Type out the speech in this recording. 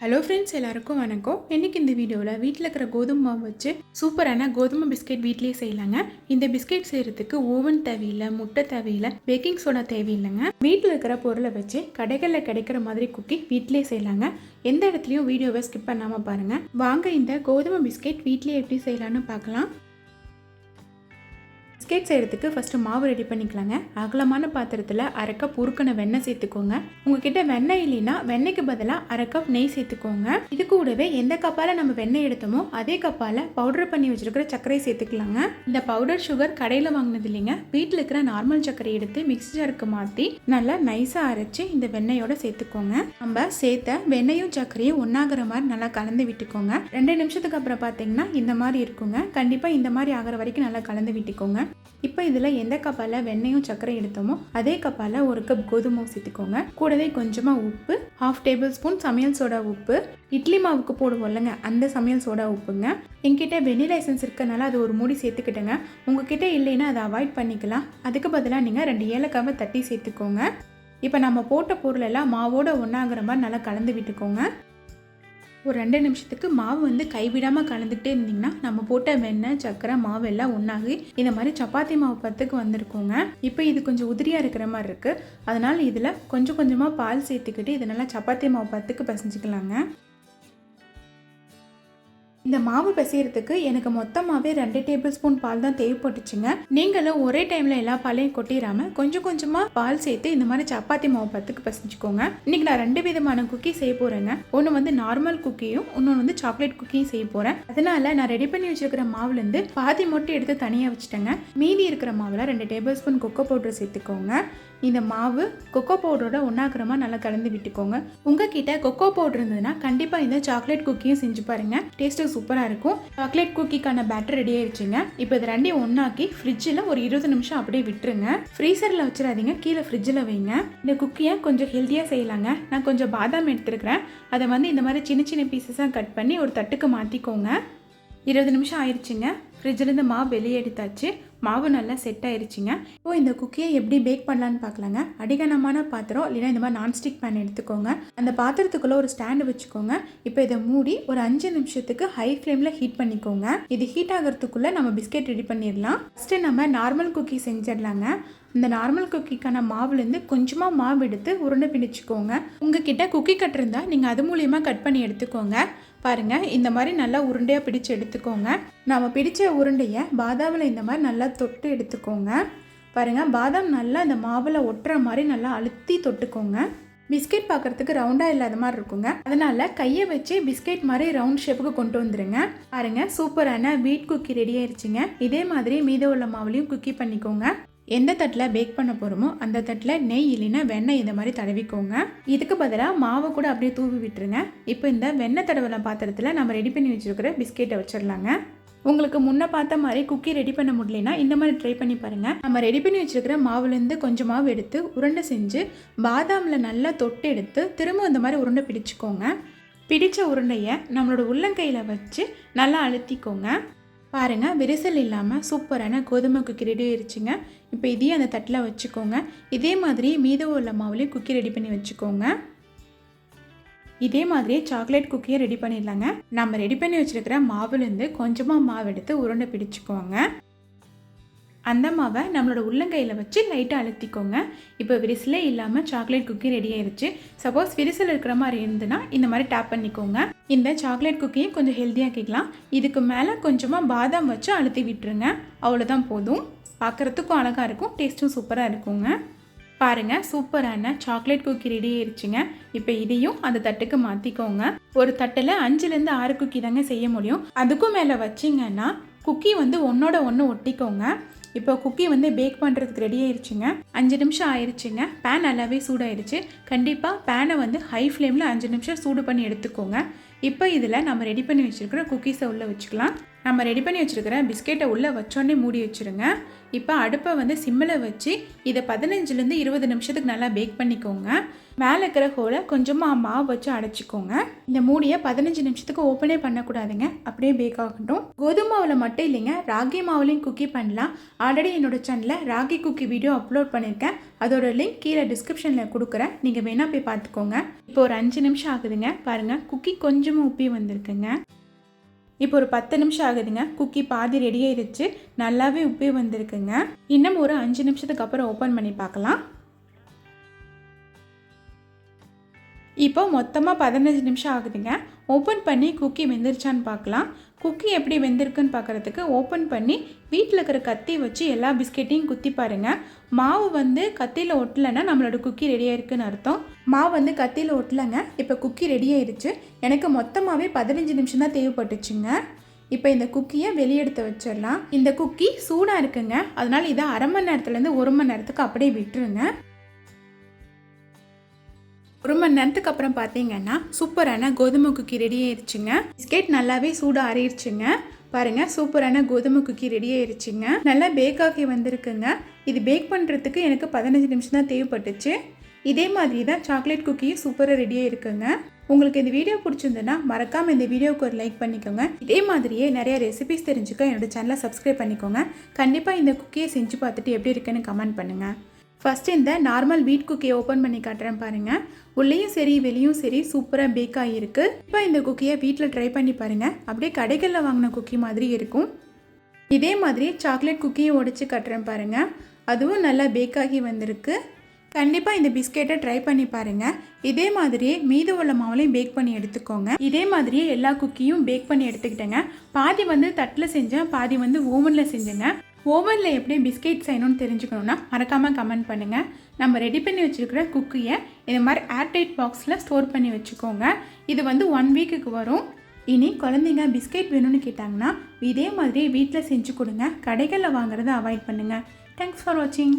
Hello friends, எல்லாருக்கும் வணக்கம். இன்றைக்கி இந்த வீடியோவில் வீட்டில் இருக்கிற கோதுமை மாவு வச்சு சூப்பரான கோதுமை பிஸ்கெட் வீட்லேயே செய்யலாங்க. இந்த பிஸ்கெட் செய்கிறதுக்கு ஓவன் தேவையில்லை, முட்டை தேவையில்லை, பேக்கிங் சோடா தேவையில்லைங்க. வீட்டில் இருக்கிற பொருளை வச்சு கடைகளில் கிடைக்கிற மாதிரி குக்கி வீட்லேயே செய்யலாங்க. எந்த இடத்துலையும் வீடியோவை ஸ்கிப் பண்ணாமல் பாருங்கள். வாங்க இந்த கோதுமை பிஸ்கெட் வீட்லேயே எப்படி செய்யலான்னு பார்க்கலாம். பிஸ்கெட் செய்கிறதுக்கு ஃபஸ்ட்டு மாவு ரெடி பண்ணிக்கலாங்க. அகலமான பாத்திரத்தில் அரை கப் உருக்கின வெண்ணெய் சேர்த்துக்கோங்க. உங்ககிட்ட வெண்ணெய் இல்லைன்னா வெண்ணெய்க்கு பதிலாக அரை கப் நெய் சேர்த்துக்கோங்க. இது கூடவே எந்த கப்பால் நம்ம வெண்ணெய் எடுத்தோமோ அதே கப்பால் பவுடர் பண்ணி வச்சுருக்கிற சர்க்கரை சேர்த்துக்கலாங்க. இந்த பவுடர் சுகர் கடையில் வாங்கினது இல்லைங்க, வீட்டில் இருக்கிற நார்மல் சர்க்கரை எடுத்து மிக்ஸி ஜாருக்கு மாற்றி நல்லா நைஸாக அரைச்சி இந்த வெண்ணெயோட சேர்த்துக்கோங்க. நம்ம சேர்த்த வெண்ணெயும் சர்க்கரையும் ஒன்றாகிற மாதிரி நல்லா கலந்து விட்டுக்கோங்க. 2 நிமிஷத்துக்கு அப்புறம் பார்த்தீங்கன்னா இந்த மாதிரி இருக்குங்க. கண்டிப்பாக இந்த மாதிரி ஆகிற வரைக்கும் நல்லா கலந்து விட்டுக்கோங்க. இப்போ இதில் எந்த கப்பால் வெண்ணெயும் சர்க்கரை எடுத்தோமோ அதே கப்பால் 1 கப் கோதுமை சேர்த்துக்கோங்க. கூடவே கொஞ்சமாக உப்பு, 1/2 டேபிள் ஸ்பூன் சமையல் சோடா உப்பு, இட்லி மாவுக்கு போடுவோம் இல்லைங்க அந்த சமையல் சோடா உப்புங்க. என்கிட்ட வெண்ணிலா எசன்ஸ் இருக்கனால அது ஒரு மூடி சேர்த்துக்கிட்டேங்க. உங்ககிட்ட இல்லைன்னா அதை அவாய்ட் பண்ணிக்கலாம். அதுக்கு பதிலாக நீங்கள் 2 ஏலக்காவை தட்டி சேர்த்துக்கோங்க. இப்போ நம்ம போட்ட பொருள் எல்லாம் மாவோட ஒன்றாகிற மாதிரி நல்லா கலந்து விட்டுக்கோங்க. ஒரு 2 நிமிஷத்துக்கு மாவு கைவிடாமல் கலந்துக்கிட்டே இருந்தீங்கன்னா நம்ம போட்ட வெண்ணெய் சர்க்கரை மாவு எல்லாம் ஒன்றாகி இந்த மாதிரி சப்பாத்தி மாவு பத்துக்கு வந்திருக்கோங்க. இப்போ இது கொஞ்சம் உதிரியாக இருக்கிற மாதிரி இருக்குது. அதனால் இதில் கொஞ்சம் கொஞ்சமாக பால் சேர்த்துக்கிட்டு இதை நல்லா சப்பாத்தி மாவு பத்துக்கு பிசைஞ்சிக்கலாங்க. இந்த மாவு பிசைகிறதுக்கு எனக்கு மொத்தமாகவே 2 டேபிள் ஸ்பூன் பால் தான் தேவைப்பட்டுச்சுங்க. நீங்களும் ஒரே டைமில் எல்லா பாலையும் கொட்டிடாமல் கொஞ்சம் கொஞ்சமாக பால் சேர்த்து இந்த மாதிரி சப்பாத்தி மாவு பத்துக்கு பிசைஞ்சுக்கோங்க. இன்றைக்கி நான் 2 விதமான குக்கி செய்ய போகிறேங்க. ஒன்று நார்மல் குக்கியும் இன்னொன்று சாக்லேட் குக்கியும் செய்ய போகிறேன். அதனால் நான் ரெடி பண்ணி வச்சுருக்கிற மாவுலேருந்து பாதி மட்டும் எடுத்து தனியாக வச்சுட்டேங்க. மீதி இருக்கிற மாவில் 2 டேபிள் ஸ்பூன் கொக்கோ பவுடர் சேர்த்துக்கோங்க. இந்த மாவு கொக்கோ பவுடரோட ஒன்றாக்கிறமா நல்லா கலந்து விட்டுக்கோங்க. உங்ககிட்ட கொக்கோ பவுடர் இருந்ததுன்னா கண்டிப்பாக இந்த சாக்லேட் குக்கியும் செஞ்சு பாருங்க. டேஸ்ட்டு சூப்பராக இருக்கும். சாக்லேட் குக்கிக்கான பேட்டர் ரெடி ஆயிடுச்சுங்க. இப்போ இது 2 ஒன்றாக்கி ஃப்ரிட்ஜில் ஒரு 20 நிமிஷம் அப்படியே விட்டுருங்க. ஃப்ரீசரில் வச்சிடாதீங்க, கீழே ஃப்ரிட்ஜில் வைங்க. இந்த குக்கியை கொஞ்சம் ஹெல்த்தியாக செய்யலாங்க. நான் கொஞ்சம் பாதாம் எடுத்துருக்கிறேன். அதை இந்த மாதிரி சின்ன சின்ன பீசஸாக கட் பண்ணி ஒரு தட்டுக்கு மாற்றிக்கோங்க. 20 நிமிஷம் ஆயிடுச்சுங்க. ஃப்ரிட்ஜிலேருந்து மாவு வெளியே எடுத்தாச்சு. மாவு நல்லா செட் ஆயிடுச்சுங்க. இப்போ இந்த குக்கியை எப்படி பேக் பண்ணலான்னு பார்க்கலாங்க. அடிகனமான பாத்திரம் இல்லைன்னா இந்த மாதிரி நான்ஸ்டிக் பேன் எடுத்துக்கோங்க. அந்த பாத்திரத்துக்குள்ளே ஒரு ஸ்டாண்டு வச்சுக்கோங்க. இப்போ இதை மூடி ஒரு 5 நிமிஷத்துக்கு ஹை ஃப்ளேமில் ஹீட் பண்ணிக்கோங்க. இது ஹீட் ஆகிறதுக்குள்ளே நம்ம பிஸ்கெட் ரெடி பண்ணிடலாம். ஃபஸ்ட்டு நம்ம நார்மல் குக்கி செஞ்சிடலாங்க. இந்த நார்மல் குக்கிக்கான மாவுலேருந்து கொஞ்சமாக மாவு எடுத்து உருண்டை பிடிச்சிக்கோங்க. உங்ககிட்ட குக்கி கட் இருந்தால் நீங்கள் அது மூலியமாக கட் பண்ணி எடுத்துக்கோங்க. பாருங்கள், இந்த மாதிரி நல்லா உருண்டையாக பிடிச்சு எடுத்துக்கோங்க. நம்ம பிடிச்ச உருண்டையை பாதாமில் இந்த மாதிரி நல்லா தொட்டு எடுத்துக்கோங்க. பாருங்கள், பாதாம் நல்லா இந்த மாவில் ஒட்டுற மாதிரி நல்லா அழுத்தி தொட்டுக்கோங்க. பிஸ்கெட் பார்க்குறதுக்கு ரவுண்டாக இல்லாத மாதிரி இருக்குங்க. அதனால் கையை வச்சு பிஸ்கெட் மாதிரி ரவுண்ட் ஷேப்புக்கு கொண்டு வந்துடுங்க. பாருங்கள், சூப்பரான வீட் குக்கி ரெடி ஆயிடுச்சுங்க. இதே மாதிரி மீத உள்ள மாவுலையும் குக்கி பண்ணிக்கோங்க. எந்த தட்டில் பேக் பண்ண போகிறோமோ அந்த தட்டில் நெய் இல்லைன்னா வெண்ணெய் இந்த மாதிரி தடவிக்கோங்க. இதுக்கு பதிலாக மாவை கூட அப்படியே தூவி விட்டுருங்க. இப்போ இந்த வெண்ணெய் தடவல பாத்திரத்தில் நம்ம ரெடி பண்ணி வச்சுருக்கிற பிஸ்கெட்டை வச்சிடலாங்க. உங்களுக்கு முன்ன பார்த்த மாதிரி குக்கி ரெடி பண்ண முடியலனா இந்த மாதிரி ட்ரை பண்ணி பாருங்கள். நம்ம ரெடி பண்ணி வச்சுருக்கிற மாவுலேருந்து கொஞ்சம் மாவு எடுத்து உருண்டை செஞ்சு பாதாமில் நல்லா தொட்டு எடுத்து திரும்ப இந்த மாதிரி உருண்டை பிடிச்சிக்கோங்க. பிடிச்ச உருண்டையை நம்மளோட உள்ளங்கையில் வச்சு நல்லா அழுத்திக்கோங்க. பாருங்கள், விரிசல் இல்லாமல் சூப்பரான கோதுமை குக்கி ரெடி ஆயிடுச்சுங்க. இப்போ இதையும் அந்த தட்டில் வச்சுக்கோங்க. இதே மாதிரி மீதம் உள்ள மாவுலேயும் குக்கி ரெடி பண்ணி வச்சுக்கோங்க. இதே மாதிரியே சாக்லேட் குக்கியை ரெடி பண்ணிடலாங்க. நம்ம ரெடி பண்ணி வச்சுருக்கிற மாவுலேருந்து கொஞ்சமாக மாவு எடுத்து உருண்டை பிடிச்சிக்கோங்க. அந்த மாவை நம்மளோட உள்ளங்கையில் வச்சு லைட்டாக அழுத்திக்கோங்க. இப்போ விரிசலே இல்லாமல் சாக்லேட் குக்கி ரெடி ஆயிடுச்சு. சப்போஸ் விரிசல் இருக்கிற மாதிரி இருந்துன்னா இந்த மாதிரி டேப் பண்ணிக்கோங்க. இந்த சாக்லேட் குக்கியும் கொஞ்சம் ஹெல்த்தியாக கேட்கலாம். இதுக்கு மேலே கொஞ்சமாக பாதாம் வச்சு அழுத்தி விட்டுருங்க. அவ்வளோதான் போதும். பார்க்குறதுக்கும் அழகாக இருக்கும், டேஸ்ட்டும் சூப்பராக இருக்குங்க. பாருங்கள், சூப்பரான சாக்லேட் குக்கி ரெடி ஆயிடுச்சுங்க. இப்போ இதையும் அந்த தட்டுக்கு மாற்றிக்கோங்க. ஒரு தட்டில் 5லேருந்து 6 குக்கி தாங்க செய்ய முடியும். அதுக்கும் மேலே வச்சிங்கன்னா குக்கி ஒன்றோட ஒன்று ஒட்டிக்கோங்க. இப்போ குக்கி பேக் பண்ணுறதுக்கு ரெடி ஆயிடுச்சுங்க. 5 நிமிஷம் ஆயிடுச்சுங்க. பேன் நல்லாவே சூடாயிடுச்சு. கண்டிப்பாக பேனை ஹை ஃப்ளேமில் 5 நிமிஷம் சூடு பண்ணி எடுத்துக்கோங்க. இப்போ இதில் நம்ம ரெடி பண்ணி வச்சுருக்கிற குக்கீஸை உள்ளே வச்சுக்கலாம். நம்ம ரெடி பண்ணி வச்சுருக்கிற பிஸ்கெட்டை உள்ளே வச்சோடனே மூடி வச்சுருங்க. இப்போ அடுப்பை வந்து சிம்மில் வச்சு இதை 15லேருந்து 20 நிமிஷத்துக்கு நல்லா பேக் பண்ணிக்கோங்க. மேலே இருக்கிற ஹோலை கொஞ்சமாக மாவு வச்சு அடைச்சிக்கோங்க. இந்த மூடியை 15 நிமிஷத்துக்கு ஓப்பனே பண்ணக்கூடாதுங்க, அப்படியே பேக் ஆகட்டும். கோதுமை மாவில் மட்டும் இல்லைங்க, ராகி மாவுலையும் குக்கி பண்ணலாம். ஆல்ரெடி என்னோட சேனலில் ராகி குக்கி வீடியோ அப்லோட் பண்ணியிருக்கேன். அதோட லிங்க் கீழே டிஸ்கிரிப்ஷனில் கொடுக்குறேன், நீங்கள் வேணால் போய் பார்த்துக்கோங்க. இப்போ ஒரு 5 நிமிஷம் ஆகுதுங்க, பாருங்கள் குக்கி கொஞ்சமாக உப்பி வந்திருக்குங்க. இப்போ ஒரு 10 நிமிஷம் ஆகுதுங்க, குக்கி பாதி ரெடி ஆயிடுச்சு, நல்லாவே உப்பி வந்திருக்குங்க. இன்னும் ஒரு 5 நிமிஷத்துக்கு அப்புறம் ஓப்பன் பண்ணி பார்க்கலாம். இப்போ மொத்தமாக 15 நிமிஷம் ஆகுதுங்க. ஓப்பன் பண்ணி குக்கி வெந்துருச்சான்னு பார்க்கலாம். குக்கி எப்படி வெந்திருக்குன்னு பார்க்குறதுக்கு ஓப்பன் பண்ணி வீட்டில் இருக்கிற கத்தி வச்சு எல்லா பிஸ்கெட்டையும் குத்தி பாருங்கள். மாவு வந்து கத்தியில் ஒட்டலைன்னா நம்மளோட குக்கி ரெடியாக இருக்குன்னு அர்த்தம். மாவு வந்து கத்தியில் ஒட்டலைங்க, இப்போ குக்கி ரெடி ஆயிடுச்சு. எனக்கு மொத்தமாகவே 15 நிமிஷம் தான் தேவைப்பட்டுச்சுங்க. இப்போ இந்த குக்கியை வெளியெடுத்து வச்சிடலாம். இந்த குக்கி சூடாக இருக்குங்க, அதனால் இதை அரை மணி நேரத்துலேருந்து 1 மணி நேரத்துக்கு அப்படியே விட்டுருங்க. 1 மணி நேரத்துக்கு அப்புறம் பார்த்தீங்கன்னா சூப்பரான கோதுமை குக்கி ரெடி ஆயிடுச்சுங்க. பிஸ்கெட் நல்லாவே சூடாக ஆறிடுச்சுங்க. பாருங்கள், சூப்பரான கோதுமை குக்கி ரெடி ஆயிடுச்சுங்க. நல்லா பேக் ஆகி வந்திருக்குங்க. இது பேக் பண்ணுறதுக்கு எனக்கு 15 நிமிஷம் தான் தேவைப்பட்டுச்சு. இதே மாதிரி தான் சாக்லேட் குக்கியும் சூப்பராக ரெடியாக இருக்குங்க. உங்களுக்கு இந்த வீடியோ பிடிச்சிருந்ததுன்னா மறக்காமல் இந்த வீடியோவுக்கு ஒரு லைக் பண்ணிக்கோங்க. இதே மாதிரியே நிறைய ரெசிபிஸ் தெரிஞ்சுக்க என்னோட சேனலை சப்ஸ்கிரைப் பண்ணிக்கோங்க. கண்டிப்பாக இந்த குக்கியை செஞ்சு பார்த்துட்டு எப்படி இருக்குன்னு கமெண்ட் பண்ணுங்கள். ஃபஸ்ட்டு இந்த நார்மல் வீட் குக்கியை ஓப்பன் பண்ணி காட்டுறேன் பாருங்கள். உள்ளேயும் சரி வெளியும் சரி சூப்பராக பேக் ஆகியிருக்கு. இப்போ இந்த குக்கியை வீட்டில் ட்ரை பண்ணி பாருங்கள், அப்படியே கடைகளில் வாங்கின குக்கி மாதிரி இருக்கும். இதே மாதிரி சாக்லேட் குக்கியை உடைச்சி காட்டுறேன் பாருங்கள், அதுவும் நல்லா பேக் ஆகி வந்திருக்கு. கண்டிப்பாக இந்த பிஸ்கெட்டை ட்ரை பண்ணி பாருங்கள். இதே மாதிரியே மீது உள்ள மாவுலையும் பேக் பண்ணி எடுத்துக்கோங்க. இதே மாதிரியே எல்லா குக்கியும் பேக் பண்ணி எடுத்துக்கிட்டேங்க. பாதி வந்து தட்டில் செஞ்சேன், பாதி வந்து ஓவனில் செஞ்சேங்க. ஓவனில் எப்படி பிஸ்கெட் செய்யணும்னு தெரிஞ்சுக்கணுன்னா மறக்காமல் கமெண்ட் பண்ணுங்கள். நம்ம ரெடி பண்ணி வச்சுருக்கிற குக்கியை இந்த மாதிரி ஏர்டைட் பாக்ஸில் ஸ்டோர் பண்ணி வச்சுக்கோங்க. இது வந்து 1 வீக்குக்கு வரும். இனி குழந்தைங்க பிஸ்கெட் வேணும்னு கேட்டாங்கன்னா இதே மாதிரி வீட்டில் செஞ்சு கொடுங்க. கடைகளில் வாங்குறதை அவாய்ட் பண்ணுங்கள். தேங்க்ஸ் ஃபார் வாட்சிங்.